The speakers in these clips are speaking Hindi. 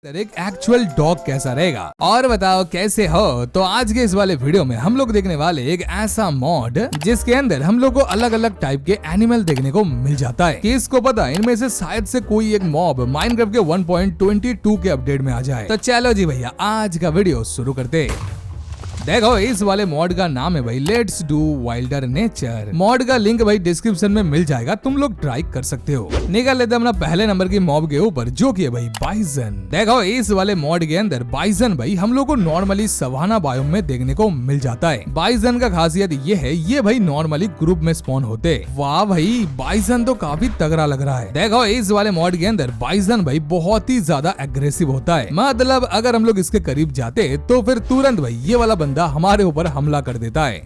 एक एक्चुअल डॉग कैसा रहेगा। और बताओ कैसे हो। तो आज के इस वाले वीडियो में हम लोग देखने वाले एक ऐसा मॉड जिसके अंदर हम लोग को अलग अलग टाइप के एनिमल देखने को मिल जाता है। किसको पता इनमें से शायद से कोई एक मॉब माइनक्राफ्ट के 1.22 के अपडेट में आ जाए। तो चलो जी भैया आज का वीडियो शुरू करते। देखो इस वाले मॉड का नाम है भाई let's do Wilder nature. Mod का लिंक भाई डिस्क्रिप्शन में मिल जाएगा, तुम लोग ट्राई कर सकते हो। निकाल लेते अपना पहले नंबर की मॉब के ऊपर जो कि है भाई बाइसन। देखो इस वाले मॉड के अंदर बाइसन भाई हम लोग को नॉर्मली सवाना बायोम में देखने को मिल जाता है। बाइसन का खासियत ये है ये भाई नॉर्मली ग्रुप में स्पॉन होते। वाह भाई बाइसन तो काफी तगड़ा लग रहा है। देखो इस वाले मॉड के अंदर बाइसन भाई बहुत ही ज्यादा एग्रेसिव होता है। मतलब अगर हम लोग इसके करीब जाते तो फिर तुरंत भाई ये वाला बंदा हमारे ऊपर हमला कर देता है।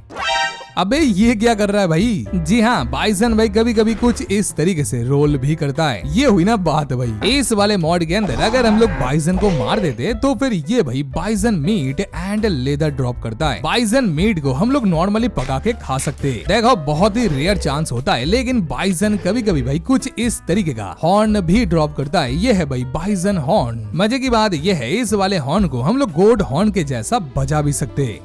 अबे ये क्या कर रहा है भाई। जी हाँ बाइसन भाई कभी कभी कुछ इस तरीके से रोल भी करता है। ये हुई ना बात भाई। इस वाले मॉड के अंदर अगर हम लोग बाइसन को मार देते तो फिर ये भाई bison meat and leather drop करता है। बाइसन मीट को हम लोग नॉर्मली पका के खा सकते हैं। देखो बहुत ही रेयर चांस होता है, लेकिन बाइसन कभी कभी भाई कुछ इस तरीके का हॉर्न भी ड्रॉप करता है। ये है भाई बाइसन हॉर्न। मजे की बात ये है इस वाले हॉर्न को हम लोग गोड हॉर्न के जैसा बजा भी सकते हैं।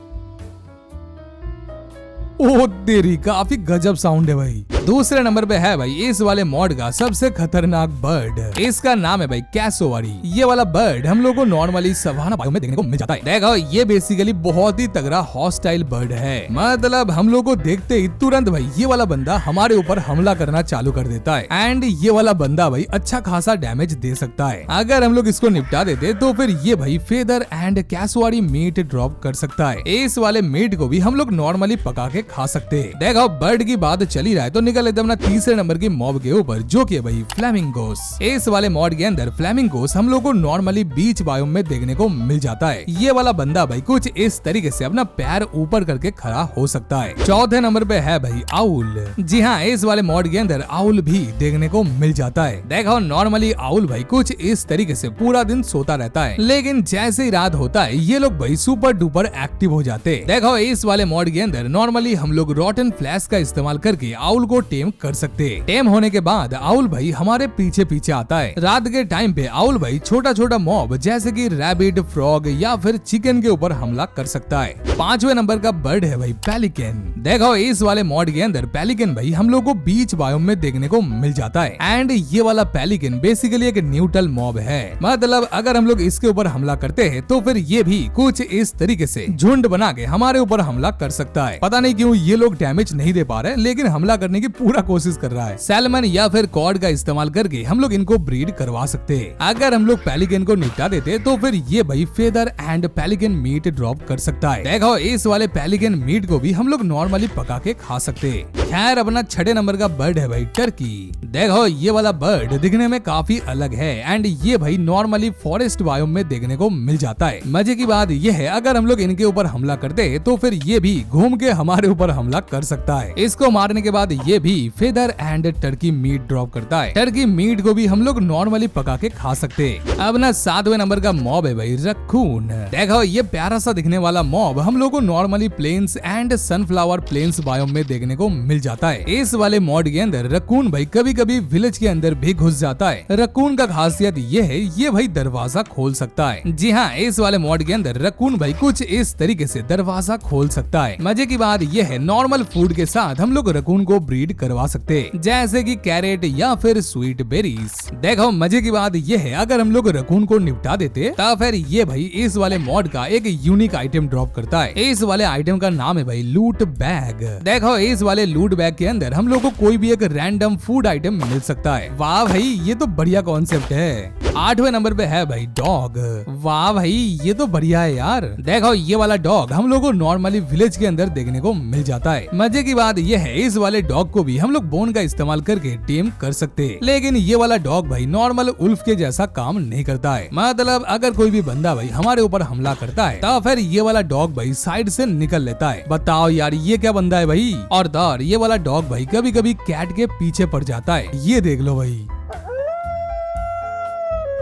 ओ तेरी काफी गजब साउंड है भाई। दूसरे नंबर पे है भाई इस वाले मॉड का सबसे खतरनाक बर्ड। इसका नाम है भाई कैसोवारी। ये वाला बर्ड हम लोग को नॉर्मली सवाना बायो में देखने को मिल जाता है। देखो ये बेसिकली बहुत ही तगड़ा हॉस्टाइल बर्ड है। मतलब हम लोग को देखते ही तुरंत भाई ये वाला बंदा हमारे ऊपर हमला करना चालू कर देता है। एंड ये वाला बंदा भाई अच्छा खासा डैमेज दे सकता है। अगर हम लोग इसको निपटा देते तो फिर ये भाई फेदर एंड कैसोवारी मीट ड्रॉप कर सकता है। इस वाले मीट को भी हम लोग नॉर्मली पका के खा सकते हैं। देखो बर्ड की बात चली रहा है तो निकल लेते अपना तीसरे नंबर की मॉब के ऊपर जो कि है भाई फ्लैमिंगोस। इस वाले मॉड के अंदर फ्लैमिंगोस हम लोग को नॉर्मली बीच बायोम में देखने को मिल जाता है। ये वाला बंदा भाई कुछ इस तरीके से अपना पैर ऊपर करके खड़ा हो सकता है। चौथे नंबर पे है भाई आउल। जी हाँ इस वाले मॉड के अंदर आउल भी देखने को मिल जाता है। देखो नॉर्मली आउल भाई कुछ इस तरीके से पूरा दिन सोता रहता है, लेकिन जैसे ही रात होता है ये लोग भाई सुपर डुपर एक्टिव हो जाते। देखो इस वाले मॉड के अंदर नॉर्मली हम लोग रॉटन फ्लैश का इस्तेमाल करके आउल को टेम कर सकते हैं। टेम होने के बाद आउल भाई हमारे पीछे पीछे आता है। रात के टाइम पे आउल भाई छोटा छोटा मॉब जैसे कि रैबिट, फ्रॉग या फिर चिकन के ऊपर हमला कर सकता है। पांचवें नंबर का बर्ड है भाई पेलिकन। देखो इस वाले मॉड के अंदर पेलिकन भाई हम लोग को बीच बायोम में देखने को मिल जाता है। एंड ये वाला पेलिकन बेसिकली एक न्यूट्रल मॉब है। मतलब अगर हम लोग इसके ऊपर हमला करते हैं तो फिर ये भी कुछ इस तरीके से झुंड बना के हमारे ऊपर हमला कर सकता है। पता नहीं क्यों ये लोग डैमेज नहीं दे पा रहे, लेकिन हमला करने की पूरा कोशिश कर रहा है। सैल्मन या फिर कॉड का इस्तेमाल करके हम लोग इनको ब्रीड करवा सकते हैं। अगर हम लोग पेलिकन को निपटा देते तो फिर ये भाई feather and pelican meat drop कर सकता है। देखो इस वाले पेलिकन मीट को भी हम लोग नॉर्मली पका के खा सकते हैं। खैर अपना छठे नंबर का बर्ड है भाई टर्की। देखो ये वाला बर्ड दिखने में काफी अलग है एंड ये भाई नॉर्मली फॉरेस्ट बायोम में देखने को मिल जाता है। मजे की बात ये है अगर हम लोग इनके ऊपर हमला करते हैं तो फिर ये भी घूम के हमारे ऊपर हमला कर सकता है। इसको मारने के बाद ये भी feather and turkey meat drop करता है। टर्की मीट को भी हम लोग नॉर्मली पका के खा सकते हैं। अब ना सातवें नंबर का मॉब है भाई रक्कून। देखो ये प्यारा सा दिखने वाला मॉब हम लोग को normally plains and sunflower plains biome में देखने को मिल जाता है। इस वाले मॉड के अंदर रक्कून भाई कभी कभी विलेज के अंदर भी घुस जाता है। रक्कून का खासियत ये है ये भाई दरवाजा खोल सकता है। जी हाँ इस वाले मॉड के अंदर रक्कून भाई कुछ इस तरीके से दरवाजा खोल सकता है। मजे की बात ये है नॉर्मल फूड के साथ हम लोग रक्कून को ब्रीड करवा सकते हैं, जैसे कि कैरेट या फिर स्वीट बेरीज। देखो मजे की बात ये है अगर हम लोग रकून को निपटा देते तो फिर ये भाई इस वाले मॉड का एक यूनिक आइटम ड्रॉप करता है। इस वाले आइटम का नाम है भाई लूट बैग। देखो इस वाले लूट बैग के अंदर हम लोग को कोई भी एक रैंडम फूड आइटम मिल सकता है। वाह भाई ये तो बढ़िया कॉन्सेप्ट है। आठवें नंबर पे है भाई डॉग। वाह भाई ये तो बढ़िया है यार। देखो ये वाला डॉग हम लोग को नॉर्मली विलेज के अंदर देखने को मिल जाता है। मजे की बात ये है इस वाले डॉग को भी हम लोग बोन का इस्तेमाल करके टेम कर सकते हैं, लेकिन ये वाला डॉग भाई नॉर्मल उल्फ के जैसा काम नहीं करता है। मतलब अगर कोई भी बंदा भाई हमारे ऊपर हमला करता है तो फिर ये वाला डॉग भाई साइड से निकल लेता है। बताओ यार ये क्या बंदा है भाई। और दौर ये वाला डॉग भाई कभी कभी कैट के पीछे पड़ जाता है। ये देख लो भाई।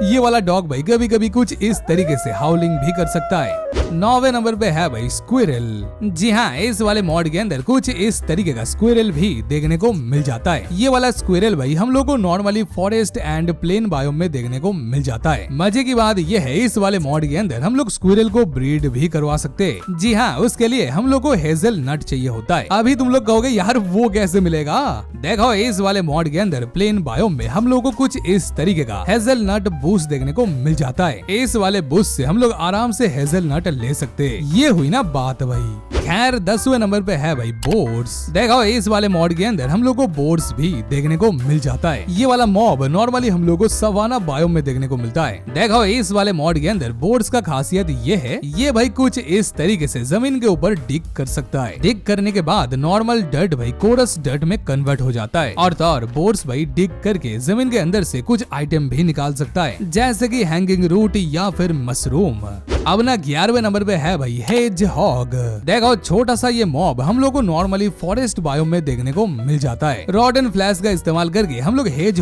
ये वाला डॉग भाई कभी कभी कुछ इस तरीके से हाउलिंग भी कर सकता है। 9वें नंबर पे है भाई स्क्विरल। जी हाँ, इस वाले मॉड के अंदर कुछ इस तरीके का स्क्विरल भी देखने को मिल जाता है। ये वाला स्क्विरल भाई हम लोग को normally forest and plain biome में देखने को मिल जाता है। मजे की बात ये है, इस वाले मॉड के अंदर हम लोग स्क्विरल को ब्रीड भी करवा सकते हैं। जी हाँ, उसके लिए हम लोग को हेजल नट चाहिए होता है। अभी तुम लोग कहोगे यार वो कैसे मिलेगा? देखो, इस वाले मॉड के अंदर प्लेन बायोम में हम लोग को कुछ इस तरीके का हेजल नट बूस्ट देखने को मिल जाता है। इस वाले बूस्ट से हम लोग आराम से हेजल नट ले सकते हैं। ये हुई ना बात भाई। खैर 10वें नंबर पे है भाई बोर्ड्स। देखो, इस वाले मॉड के अंदर हम लोग को बोर्ड्स भी देखने को मिल जाता है। ये वाला मॉब नॉर्मली हम लोग को सवाना बायोम में देखने को मिलता है। देखो, इस वाले मॉड के अंदर बोर्ड्स का खासियत ये है, ये भाई कुछ इस तरीके से जमीन के ऊपर डिग कर सकता है। डिग करने के बाद नॉर्मल डर्ट भाई कोरस डर्ट में कन्वर्ट हो जाता है और बोर्ड्स भाई डिग करके जमीन के अंदर से कुछ आइटम भी निकाल सकता है, जैसे कि हैंगिंग रूट या फिर मशरूम। अब ना 11वें नंबर पे है भाई हेजहॉग। देखो, छोटा सा ये मॉब हम लोग को नॉर्मली फॉरेस्ट बायोम में देखने को मिल जाता है। रॉड एंड फ्लैश का इस्तेमाल करके हम लोग हेज